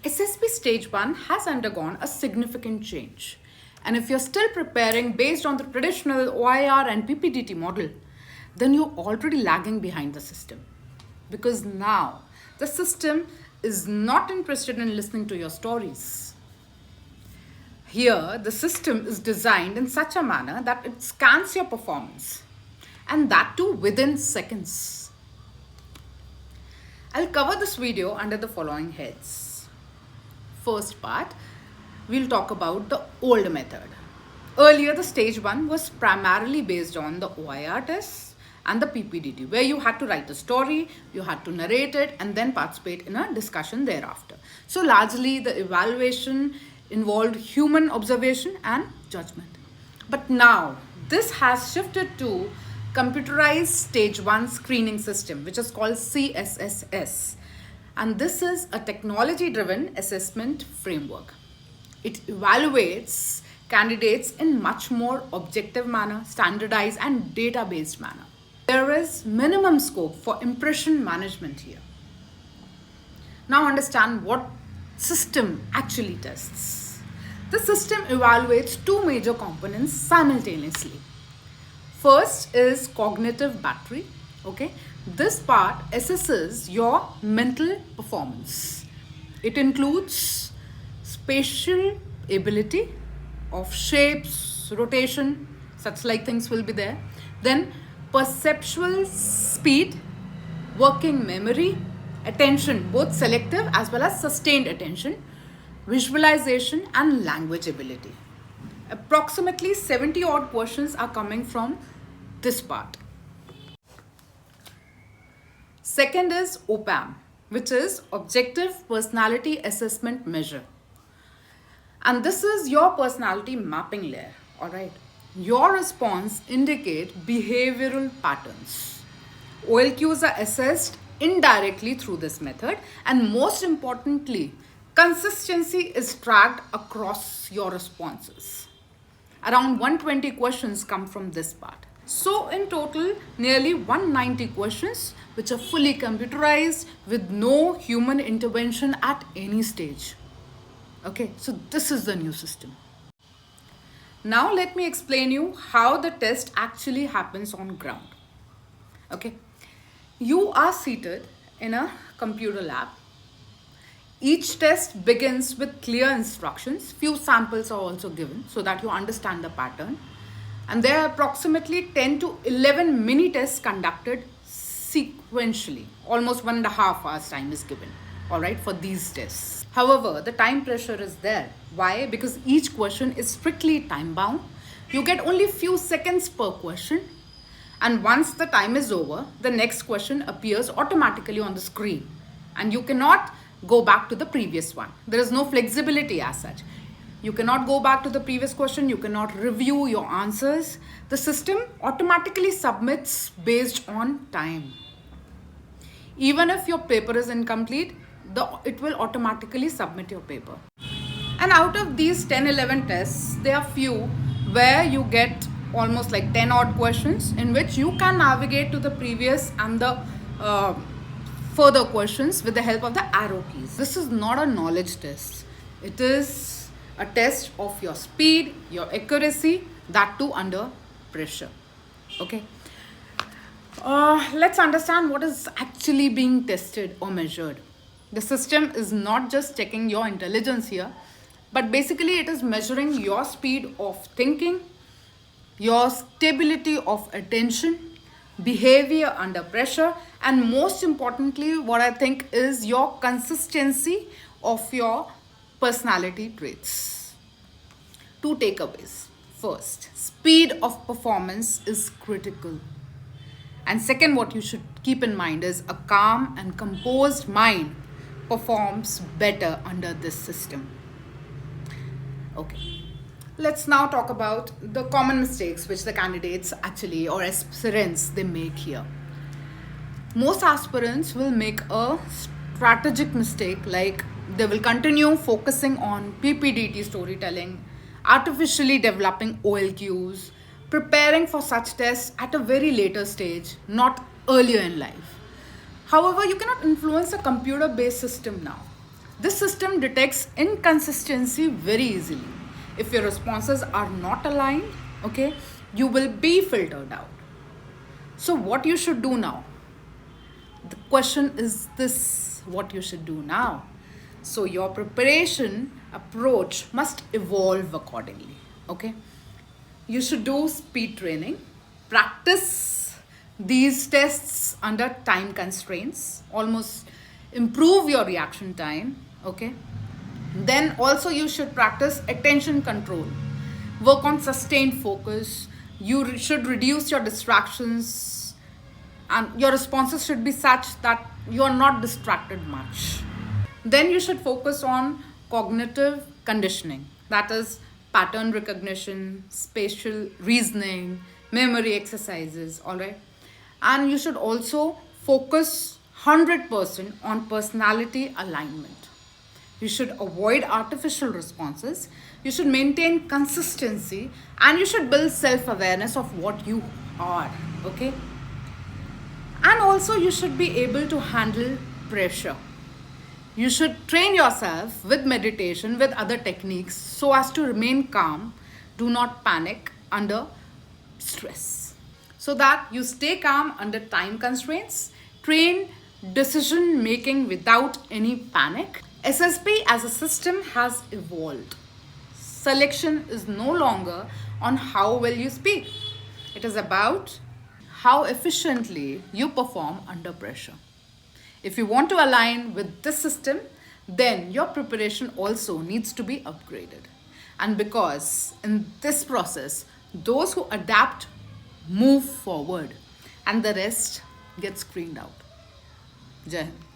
SSB Stage 1 has undergone a significant change. And if you're still preparing based on the traditional OIR and PPDT model, then you're already lagging behind the system. Because now the system is not interested in listening to your stories. Here, the system is designed in such a manner that it scans your performance, and that too within seconds. I'll cover this video under the following heads. First part, we'll talk about the old method. Earlier, the stage 1 was primarily based on the OIR tests and the PPDT, where you had to write a story, you had to narrate it, and then participate in a discussion thereafter. So largely the evaluation involved human observation and judgment. But now this has shifted to computerized stage 1 screening system, which is called CSSS. And this is a technology driven assessment framework. It evaluates candidates in much more objective manner, standardized and data-based manner. There is minimum scope for impression management here. Now understand what system actually tests. The system evaluates two major components simultaneously. First is cognitive battery. Okay, this part assesses your mental performance. It includes spatial ability of shapes, rotation, such like things will be there. Then perceptual speed, working memory, attention, both selective as well as sustained attention, visualization and language ability. Approximately 70 odd questions are coming from this part. Second is OPAM, which is Objective Personality Assessment Measure. And this is your personality mapping layer, all right? Your response indicate behavioral patterns. OLQs are assessed indirectly through this method, and most importantly, consistency is tracked across your responses. Around 120 questions come from this part. So in total, nearly 190 questions which are fully computerized with no human intervention at any stage. Okay, so this is the new system. Now let me explain you how the test actually happens on ground. Okay, you are seated in a computer lab. Each test begins with clear instructions. Few samples are also given so that you understand the pattern. And there are approximately 10 to 11 mini tests conducted sequentially. Almost 1.5 hours time is given, all right, for these tests. However, the time pressure is there. Why? Because each question is strictly time bound. You get only few seconds per question. And once the time is over, the next question appears automatically on the screen. And you cannot go back to the previous one. There is no flexibility as such. You cannot go back to the previous question. You cannot review your answers. The system automatically submits based on time. Even if your paper is incomplete, it will automatically submit your paper. And out of these 10-11 tests, there are few where you get almost like 10 odd questions in which you can navigate to the previous and the further questions with the help of the arrow keys. This is not a knowledge test. It is a test of your speed, your accuracy, that too under pressure. Okay. Let's understand what is actually being tested or measured. The system is not just checking your intelligence here, but basically it is measuring your speed of thinking, your stability of attention, behavior under pressure, and most importantly, what I think is your consistency of your personality traits. Two takeaways. First, speed of performance is critical. And second, what you should keep in mind is a calm and composed mind performs better under this system. Okay. Let's now talk about the common mistakes which the candidates actually or aspirants they make here. Most aspirants will make a strategic mistake, like they will continue focusing on PPDT storytelling, artificially developing OLQs, preparing for such tests at a very later stage, not earlier in life. However, you cannot influence a computer-based system now. This system detects inconsistency very easily. If your responses are not aligned, okay, you will be filtered out. So what you should do now? The question is this: what you should do now? So your preparation approach must evolve accordingly. Okay, you should do speed training, practice these tests under time constraints, almost improve your reaction time. Okay, then also you should practice attention control, work on sustained focus. You should reduce your distractions, and your responses should be such that you are not distracted much. Then you should focus on cognitive conditioning, that is, pattern recognition, spatial reasoning, memory exercises, all right? And you should also focus 100% on personality alignment. You should avoid artificial responses. You should maintain consistency, and you should build self awareness of what you are, okay? And also, you should be able to handle pressure. You should train yourself with meditation, with other techniques, so as to remain calm. Do not panic under stress. So that you stay calm under time constraints. Train decision making without any panic. SSB as a system has evolved. Selection is no longer on how well you speak, it is about how efficiently you perform under pressure. If you want to align with this system, then your preparation also needs to be upgraded. And because in this process, those who adapt move forward and the rest gets screened out. Jai Hind.